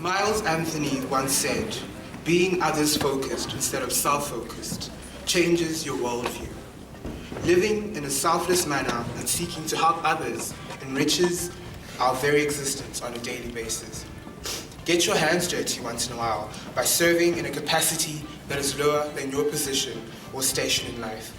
Miles Anthony once said, being others-focused instead of self-focused changes your worldview. Living in a selfless manner and seeking to help others enriches our very existence on a daily basis. Get your hands dirty once in a while by serving in a capacity that is lower than your position or station in life.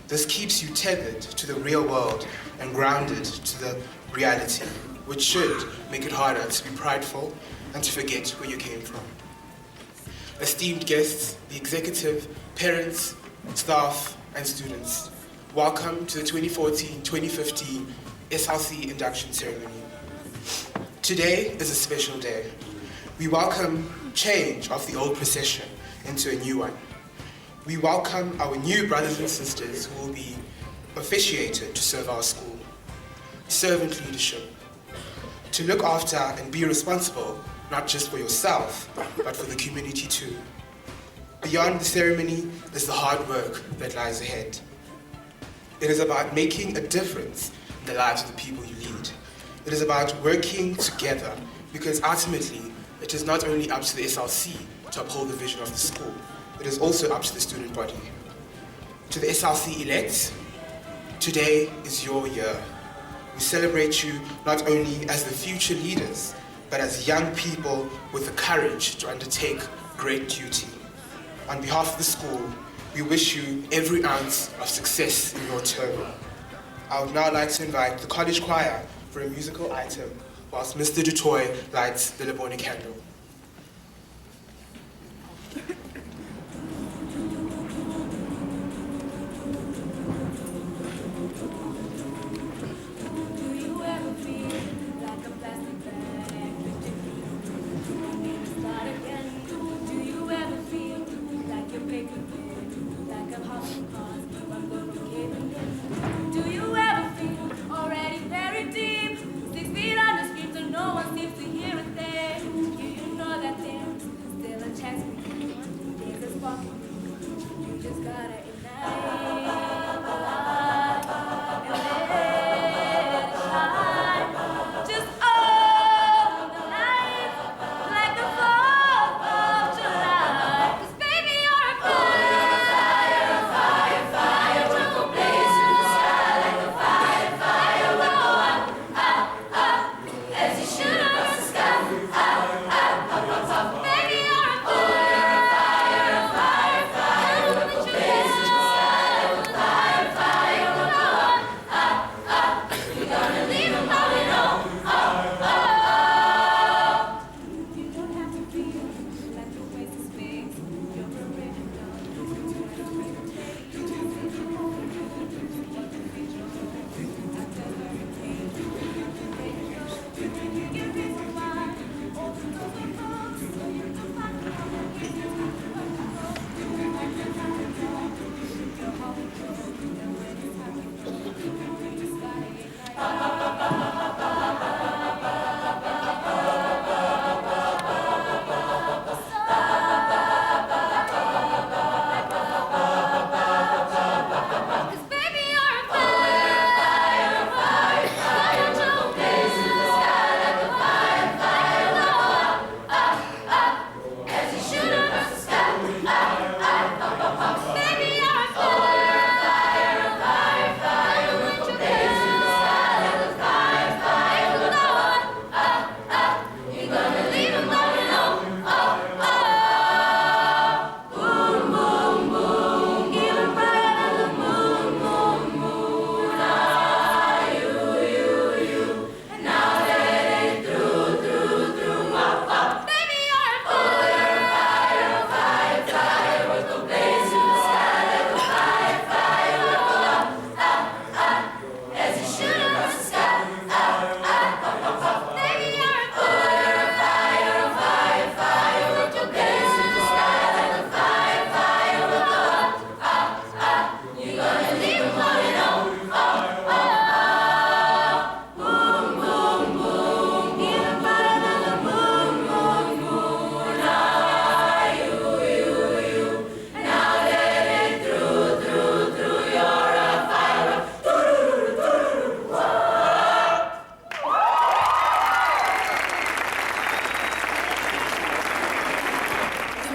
This keeps you tethered to the real world and grounded to the reality, which should make it harder to be prideful and to forget where you came from. Esteemed guests, the executive, parents, staff, and students, welcome to the 2014-2015 SLC induction ceremony. Today is a special day. We welcome change of the old procession into a new one. We welcome our new brothers and sisters who will be officiated to serve our school. Servant leadership. To look after and be responsible, not just for yourself, but for the community too. Beyond the ceremony is the hard work that lies ahead. It is about making a difference in the lives of the people you lead. It is about working together, because ultimately, it is not only up to the SLC to uphold the vision of the school, it is also up to the student body. To the SLC elects, today is your year. We celebrate you not only as the future leaders, but as young people with the courage to undertake great duty. On behalf of the school, we wish you every ounce of success in your term. I would now like to invite the college choir for a musical item, whilst Mr. Dutoy lights the Lebone candle.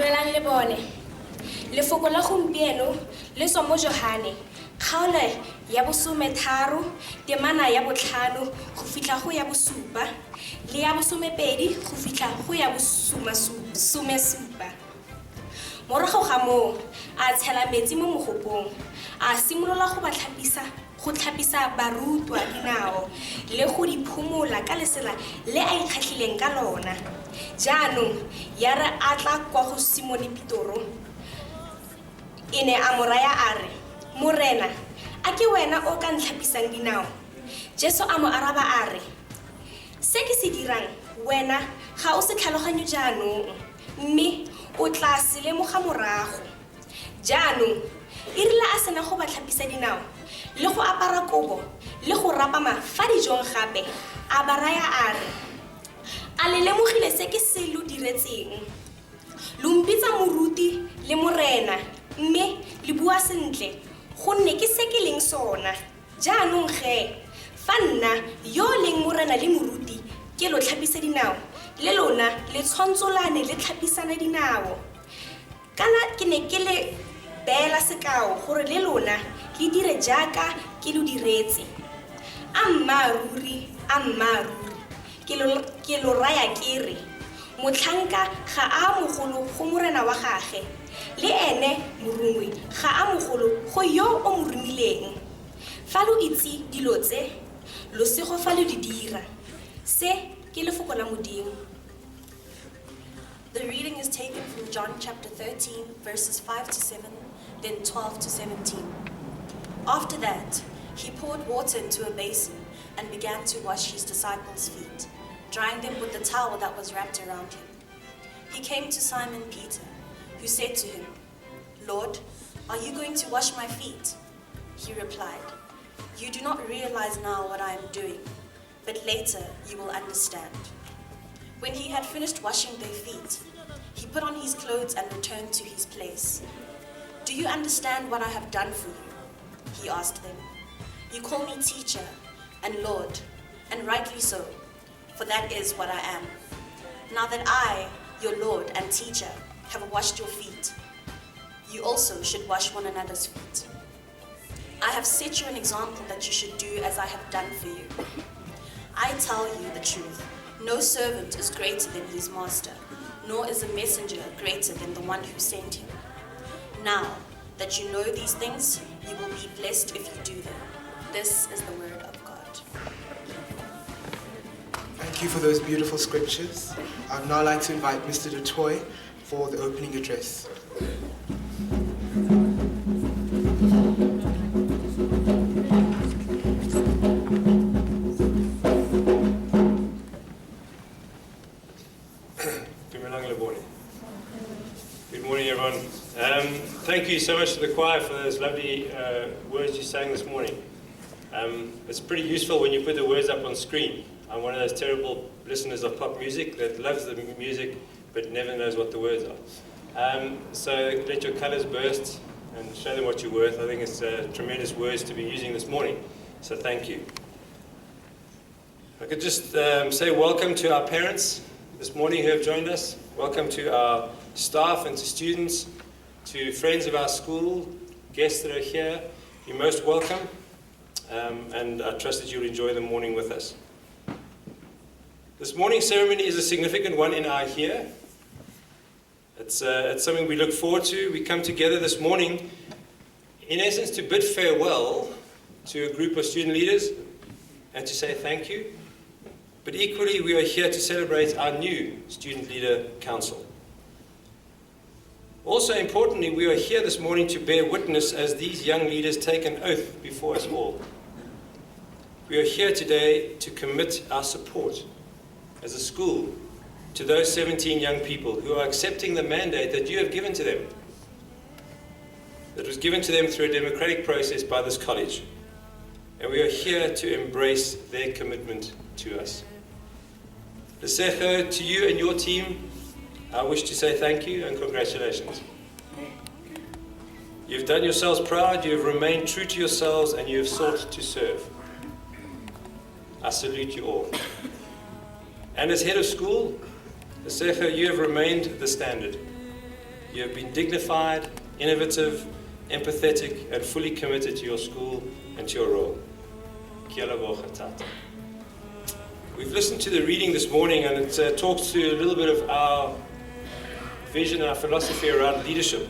Dumelang le bone. Lefoko la gompieno le tswa mo Johane, kgaolo ya bo13, temana ya botlhano go fitlha go ya bosupa, le ya bosomepedi go fitlha go ya bosumesupa. Morago ga moo, a tshela metsi mo mogopong, a simolola go tlhapisa barutwa dinao le go di phumola ka lesela le a ikgatlhileng ka lona. Jaanong ya re a tla kwa go Simone Pitoro, e ne a mo raya a re, Morena, a ke wena o ka ntlhapisang dinao? Jesu a mo araba a re, se ke se dirang wena ga o se tlhaloganyo jaanong, mme o tla se lemoga morago. Jaanong e rile a sena go ba tlhapisa dinao le go apara kobo le go rapama fa dijong gape, a ba raya a re, a le lemogile se ke se lo diretseng. Lo mpitsa moruti le morena, mme le bua sentle gonne ke se ke leng sona. Jaanong ge, fa nna yo leng morena le moruti ke lo tlhapisa dinao, le lona le tshwantsolane le tlhapisana dinao. Kana ke ne ke le beela sekao gore le lona le dire jaaka ke lo diretse. Ammaruri, ke lo raya ke re, motlhanka ga a mogolo go morena wa gage, le ene morongwe ga a mogolo go yo o mo romileng. Fa lo itse dilo tse, lo sego fa lo di dira. Se ke lefoko la Modimo. The reading is taken from John chapter 13, verses 5 to 7, then 12 to 17. After that, he poured water into a basin and began to wash his disciples' feet, drying them with the towel that was wrapped around him. He came to Simon Peter, who said to him, Lord, are you going to wash my feet? He replied, You do not realize now what I am doing, but later you will understand. When he had finished washing their feet, he put on his clothes and returned to his place. Do you understand what I have done for you? He asked them. You call me teacher and Lord, and rightly so, for that is what I am. Now that I, your Lord and teacher, have washed your feet, you also should wash one another's feet. I have set you an example that you should do as I have done for you. I tell you the truth, no servant is greater than his master, nor is a messenger greater than the one who sent him. Now that you know these things, you will be blessed if you do them. This is the word of God. Thank you for those beautiful scriptures. I'd now like to invite Mr. DeToy for the opening address. Good morning, everyone. Thank you so much to the choir for those lovely words you sang this morning. It's pretty useful when you put the words up on screen. I'm one of those terrible listeners of pop music that loves the music but never knows what the words are. So let your colors burst and show them what you're worth. I think it's tremendous words to be using this morning. So thank you. I could just say welcome to our parents this morning who have joined us. Welcome to our staff and to students, to friends of our school, guests that are here. You're most welcome, and I trust that you'll enjoy the morning with us. This morning's ceremony is a significant one in our here. It's something we look forward to. We come together this morning, in essence, to bid farewell to a group of student leaders and to say thank you. But equally, we are here to celebrate our new Student Leader Council. Also importantly, we are here this morning to bear witness as these young leaders take an oath before us all. We are here today to commit our support as a school to those 17 young people who are accepting the mandate that you have given to them, that was given to them through a democratic process by this college. And we are here to embrace their commitment to us. Lesego, to you and your team, I wish to say thank you and congratulations. You've done yourselves proud, you have remained true to yourselves, and you have sought to serve. I salute you all. And as head of school, Lesego, you have remained the standard. You have been dignified, innovative, empathetic, and fully committed to your school and to your role. Kia leboha tata. We've listened to the reading this morning, and it talks to a little bit of our vision, our philosophy around leadership.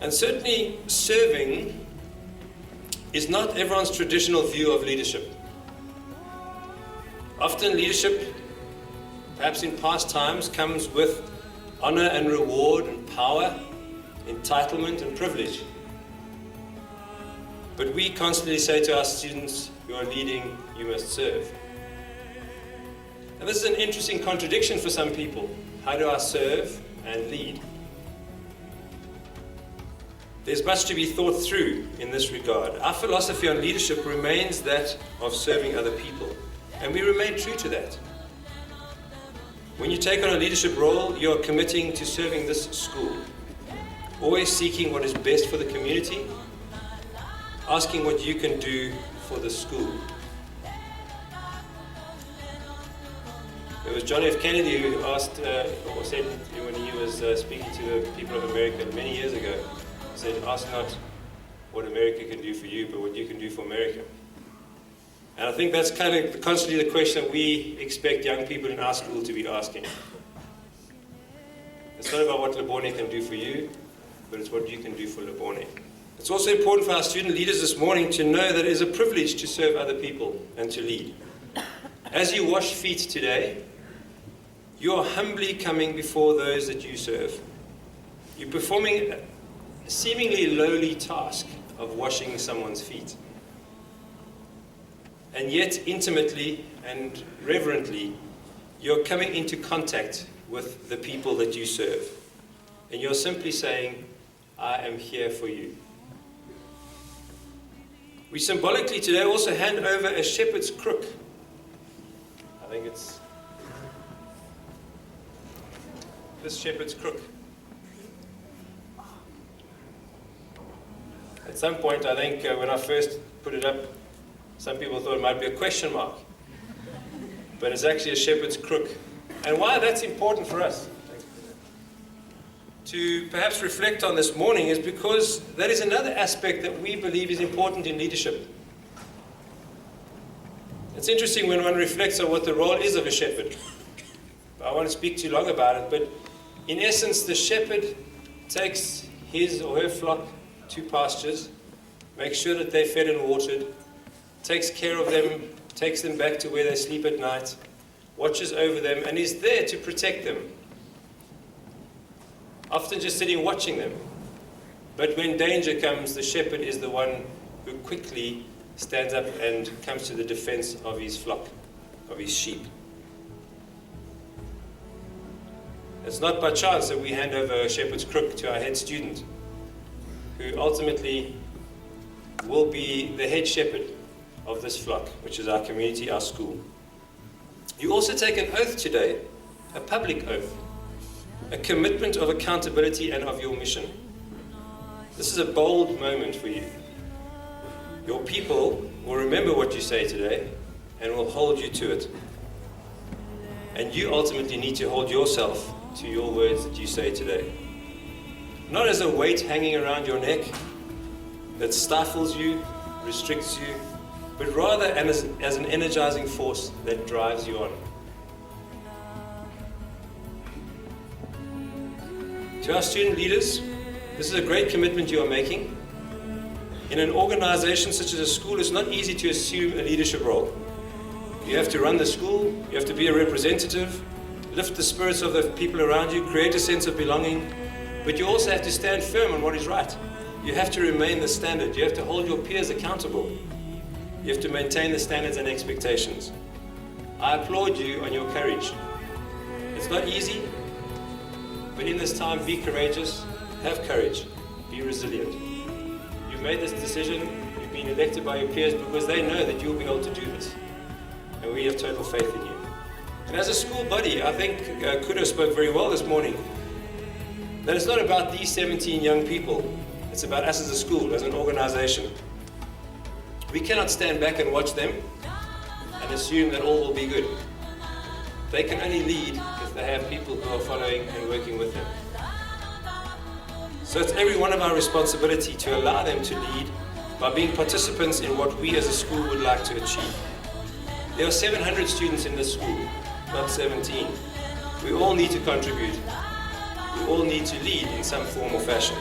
And certainly serving is not everyone's traditional view of leadership. Often leadership, perhaps in past times, comes with honor and reward and power, entitlement and privilege. But we constantly say to our students, you are leading, you must serve. And this is an interesting contradiction for some people. How do I serve and lead? There's much to be thought through in this regard. Our philosophy on leadership remains that of serving other people, and we remain true to that. When you take on a leadership role, you are committing to serving this school, always seeking what is best for the community, asking what you can do for the school. It was John F. Kennedy who asked, or said when he was speaking to the people of America many years ago, he said, ask not what America can do for you, but what you can do for America. And I think that's kind of constantly the question that we expect young people in our school to be asking. It's not about what Lebone can do for you, but it's what you can do for Lebone. It's also important for our student leaders this morning to know that it is a privilege to serve other people and to lead. As you wash feet today, you are humbly coming before those that you serve. You're performing a seemingly lowly task of washing someone's feet. And yet, intimately and reverently, you're coming into contact with the people that you serve. And you're simply saying, I am here for you. We symbolically today also hand over a shepherd's crook. I think it's this shepherd's crook. At some point, I think when I first put it up, some people thought it might be a question mark. But it's actually a shepherd's crook. And why that's important for us to perhaps reflect on this morning is because that is another aspect that we believe is important in leadership. It's interesting when one reflects on what the role is of a shepherd. I won't speak too long about it, but in essence, the shepherd takes his or her flock to pastures, makes sure that they're fed and watered, takes care of them, takes them back to where they sleep at night, watches over them, and is there to protect them. Often just sitting watching them. But when danger comes, the shepherd is the one who quickly stands up and comes to the defense of his flock, of his sheep. It's not by chance that we hand over a shepherd's crook to our head student, who ultimately will be the head shepherd of this flock, which is our community, our school. You also take an oath today, a public oath, a commitment of accountability and of your mission. This is a bold moment for you. Your people will remember what you say today and will hold you to it. And you ultimately need to hold yourself to your words that you say today. Not as a weight hanging around your neck that stifles you, restricts you, but rather as an energizing force that drives you on. To our student leaders, this is a great commitment you are making. In an organization such as a school, it's not easy to assume a leadership role. You have to run the school, you have to be a representative, lift the spirits of the people around you, create a sense of belonging, but you also have to stand firm on what is right. You have to remain the standard. You have to hold your peers accountable. You have to maintain the standards and expectations. I applaud you on your courage. It's not easy, but in this time, be courageous, have courage, be resilient. You've made this decision, you've been elected by your peers because they know that you'll be able to do this. And we have total faith in you. And as a school body, I think Kudo spoke very well this morning, that it's not about these 17 young people. It's about us as a school, as an organization. We cannot stand back and watch them and assume that all will be good. They can only lead if they have people who are following and working with them. So it's every one of our responsibility to allow them to lead by being participants in what we as a school would like to achieve. There are 700 students in this school, not 17. We all need to contribute. We all need to lead in some form or fashion.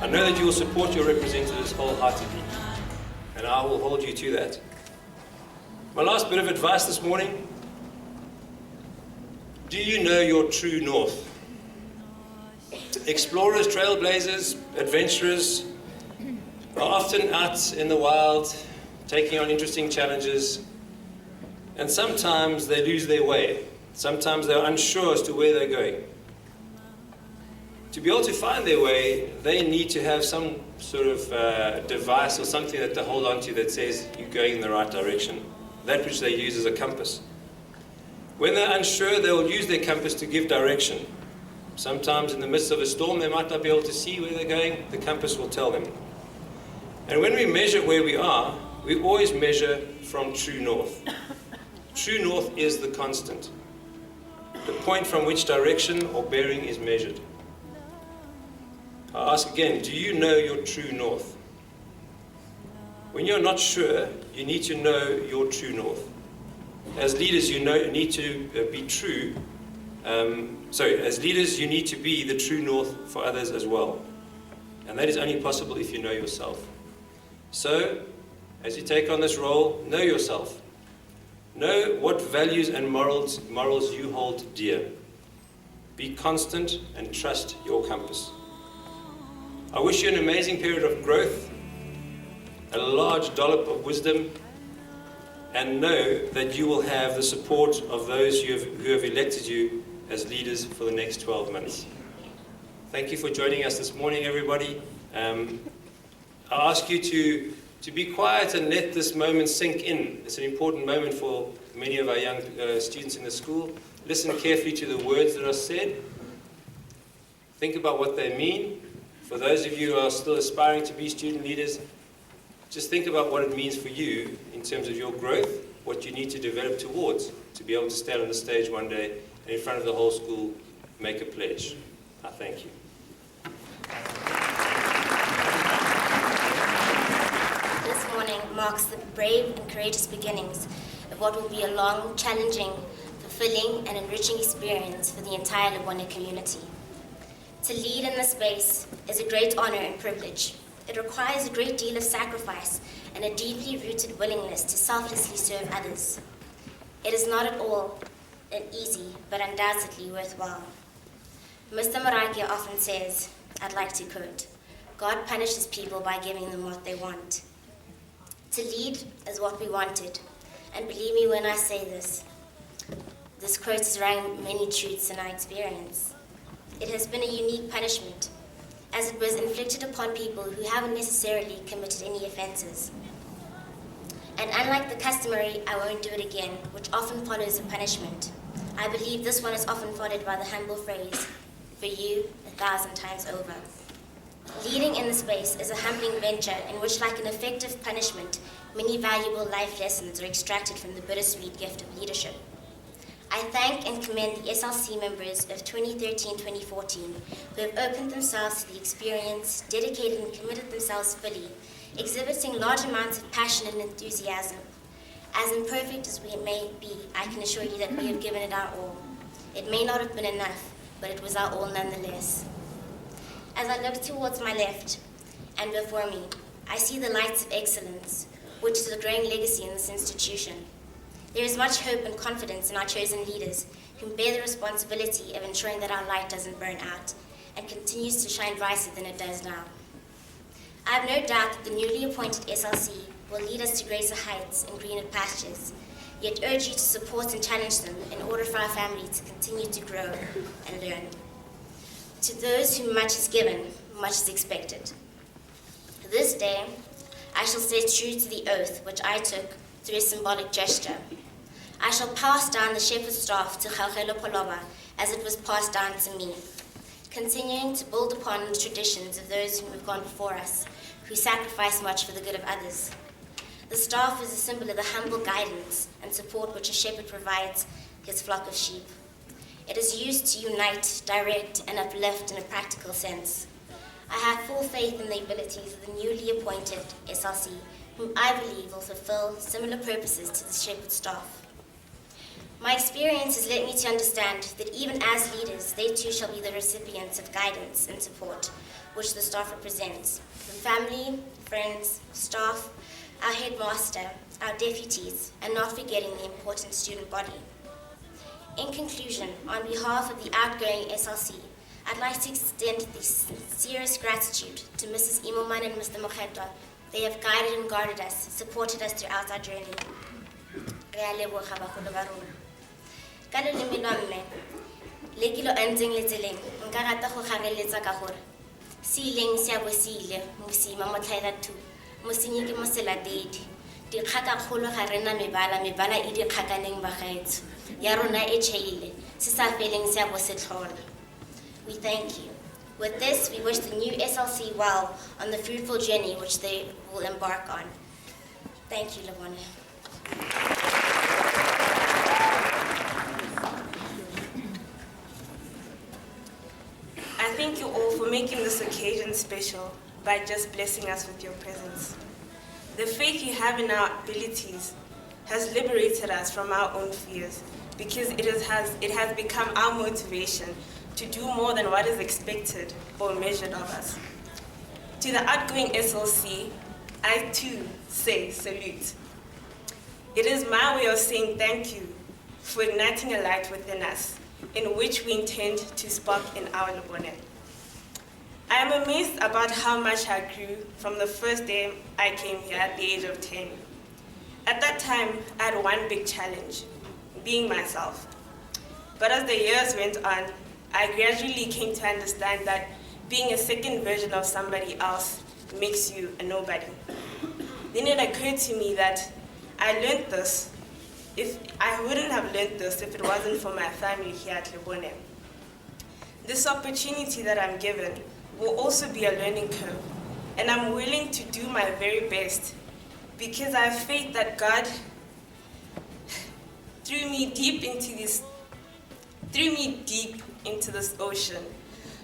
I know that you will support your representatives wholeheartedly, and I will hold you to that. My last bit of advice this morning: do you know your true north? Explorers, trailblazers, adventurers are often out in the wild, taking on interesting challenges, and sometimes they lose their way. Sometimes they're unsure as to where they're going. To be able to find their way, they need to have some sort of device or something that they hold on to that says you're going in the right direction, that which they use as a compass. When they're unsure, they will use their compass to give direction. Sometimes in the midst of a storm, they might not be able to see where they're going. The compass will tell them. And when we measure where we are, we always measure from true north. True north is the constant, the point from which direction or bearing is measured. I ask again, do you know your true north? When you're not sure, you need to know your true north. As leaders, you need to be true. As leaders, you need to be the true north for others as well. And that is only possible if you know yourself. So, as you take on this role, know yourself. Know what values and morals you hold dear. Be constant and trust your compass. I wish you an amazing period of growth, a large dollop of wisdom, and know that you will have the support of those who have elected you as leaders for the next 12 months. Thank you for joining us this morning, everybody. I ask you to be quiet and let this moment sink in. It's an important moment for many of our young students in the school. Listen carefully to the words that are said. Think about what they mean. For those of you who are still aspiring to be student leaders, just think about what it means for you in terms of your growth, what you need to develop towards to be able to stand on the stage one day and in front of the whole school make a pledge. I thank you. This morning marks the brave and courageous beginnings of what will be a long, challenging, fulfilling, and enriching experience for the entire Lebone community. To lead in this space is a great honor and privilege. It requires a great deal of sacrifice and a deeply rooted willingness to selflessly serve others. It is not at all easy, but undoubtedly worthwhile. Mr. Morakia often says, I'd like to quote, God punishes people by giving them what they want. To lead is what we wanted, and believe me when I say this quote has rang many truths in our experience. It has been a unique punishment, as it was inflicted upon people who haven't necessarily committed any offenses. And unlike the customary, I won't do it again, which often follows a punishment, I believe this one is often followed by the humble phrase, for you 1,000 times over. Leading in the space is a humbling venture in which, like an effective punishment, many valuable life lessons are extracted from the bittersweet gift of leadership. I thank and commend the SLC members of 2013-2014 who have opened themselves to the experience, dedicated and committed themselves fully, exhibiting large amounts of passion and enthusiasm. As imperfect as we may be, I can assure you that we have given it our all. It may not have been enough, but it was our all nonetheless. As I look towards my left and before me, I see the lights of excellence, which is a growing legacy in this institution. There is much hope and confidence in our chosen leaders who bear the responsibility of ensuring that our light doesn't burn out and continues to shine brighter than it does now. I have no doubt that the newly appointed SLC will lead us to greater heights and greener pastures, yet urge you to support and challenge them in order for our family to continue to grow and learn. To those whom much is given, much is expected. This day, I shall stay true to the oath which I took through a symbolic gesture. I shall pass down the shepherd's staff to Khakhelo Poloba as it was passed down to me, continuing to build upon the traditions of those who have gone before us, who sacrifice much for the good of others. The staff is a symbol of the humble guidance and support which a shepherd provides his flock of sheep. It is used to unite, direct, and uplift in a practical sense. I have full faith in the abilities of the newly appointed SRC, whom I believe will fulfill similar purposes to the Shepherd staff. My experience has led me to understand that even as leaders, they too shall be the recipients of guidance and support, which the staff represents, from family, friends, staff, our headmaster, our deputies, and not forgetting the important student body. In conclusion, on behalf of the outgoing SRC, I'd like to extend the sincerest gratitude to Mrs. Imoman and Mr. Mokhetwa. They have guided and guarded us, supported us throughout our journey. Ka leleme lwa mme, le ke lo antseng le tseleng, nka rata go gareletsa ka gore se ileng se a bo se ile mosima motlhaela thu, mosenyi ke moselatedi. Dikgakakgolo ga rena mebala e dikgakaneng bagaetsho, ya rona e tšheile, se sa feleng se a bo se tlhola. We thank you. With this, we wish the new SLC well on the fruitful journey which they will embark on. Thank you, Lebone. I thank you all for making this occasion special by just blessing us with your presence. The faith you have in our abilities has liberated us from our own fears, because it has become our motivation to do more than what is expected or measured of us. To the outgoing SLC, I too say salute. It is my way of saying thank you for igniting a light within us, in which we intend to spark in our Lebone. I am amazed about how much I grew from the first day I came here at the age of 10. At that time, I had one big challenge, being myself. But as the years went on, I gradually came to understand that being a second version of somebody else makes you a nobody. Then it occurred to me that I learned this. I wouldn't have learned this if it wasn't for my family here at Lebone. This opportunity that I'm given will also be a learning curve, and I'm willing to do my very best because I have faith that God threw me deep into this ocean,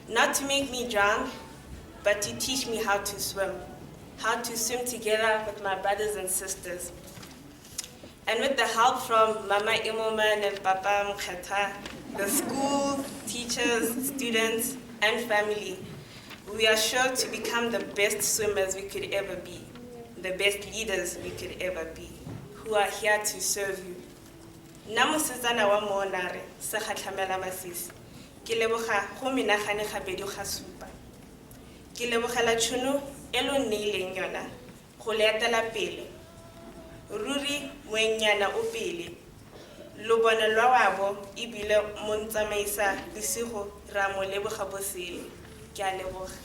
not to make me drown, but to teach me how to swim together with my brothers and sisters. And with the help from Mama Imoman and Papa Mokhetwa, the school, teachers, students, and family, we are sure to become the best swimmers we could ever be, the best leaders we could ever be, who are here to serve you. Namusetsana wa monare se khatlamela masisi. Ke leboga go menagane gabedi ga supa. Ke lebogela tšhono e lo nneileng yona go letela pele. Ruri moenyana o pele. Lobone lwa wabo ebile mo ntsamaisa bosigo ra mo leboga bosele. Ke a leboga.